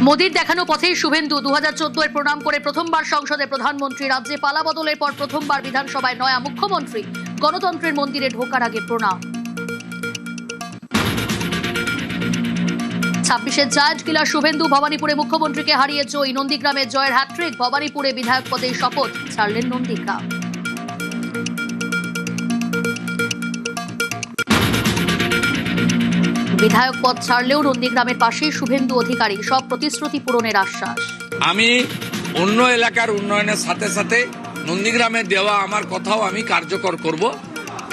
মোদির দেখানো পথেই শুভেন্দু 2014 এর প্রণাম করে প্রথমবার সংসদে প্রধানমন্ত্রী। রাজ্যে পালা বদলের পর প্রথমবার বিধানসভায় নয়া মুখ্যমন্ত্রী। গণতন্ত্রের মন্দিরে ঢোকার আগে প্রণাম। 26-এর জায়ান্ট কিলার শুভেন্দু ভবানীপুরে মুখ্যমন্ত্রীকে হারিয়ে জয়ী। নন্দীগ্রামে জয়ের হ্যাট্রিক। ভবানীপুরে বিধায়ক পদে শপথ ছাড়লেন নন্দীগ্রাম। বিধায়ক পদ ছাড়লেও নন্দীগ্রামের পাশে শুভেন্দু অধিকারী, সব প্রতিশ্রুতি পূরণের আশ্বাস। আমি অন্য এলাকার উন্নয়নের সাথে সাথে নন্দীগ্রামে দেওয়া আমার কথাও আমি কার্যকর করব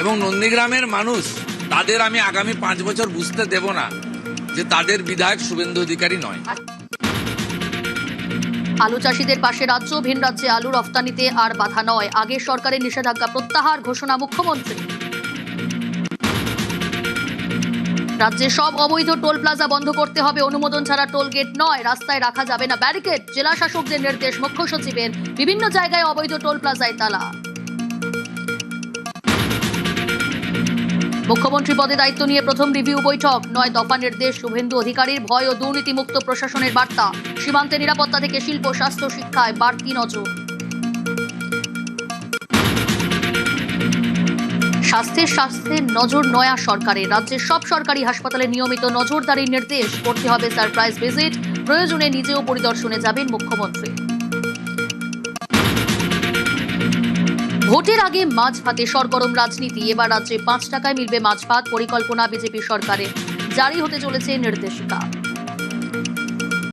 এবং নন্দীগ্রামের মানুষ তাদের আমি আগামী 5 বছর বুঝতে দেব না যে তাদের বিধায়ক শুভেন্দু অধিকারী নয়। আলু চাষীদের পাশে রাজ্য। ভিন রাজ্যে আলু রফতানিতে আর বাধা নয়। আগের সরকারের নিষেধাজ্ঞা প্রত্যাহার ঘোষণা মুখ্যমন্ত্রী। রাজ্যে সব অবৈধ টোল প্লাজা বন্ধ করতে হবে। অনুমোদন ছাড়া টোল গেট নয়। রাস্তায় রাখা যাবে না ব্যারিকেড। জেলা শাসকদের নির্দেশ। মুখ্য সচিবের। বিভিন্ন জায়গায় অবৈধ টোল প্লাজায় তালা। মুখ্যমন্ত্রী পদে দায়িত্ব নিয়ে প্রথম রিভিউ বৈঠক। 9 দফা নির্দেশ শুভেন্দু অধিকারীর। ভয় ও দুর্নীতিমুক্ত প্রশাসনের বার্তা। সীমান্তে নিরাপত্তা থেকে শিল্প, স্বাস্থ্য, শিক্ষায় বাড়তি নজর। স্বাস্থ্যের নজর নয়া সরকারের। রাজ্যের সব সরকারি হাসপাতালে নিয়মিত নজরদারির নির্দেশ। করতে হবে সারপ্রাইজ ভিজিট। প্রয়োজনে নিজেও পরিদর্শনে যাবেন মুখ্যমন্ত্রী। ভোটের আগে মাছ ভাতে সরগরম রাজনীতি। এবার রাজ্যে 5 টাকায় মিলবে মাছ ভাত। পরিকল্পনা বিজেপি সরকারের। জারি হতে চলেছে নির্দেশিকা।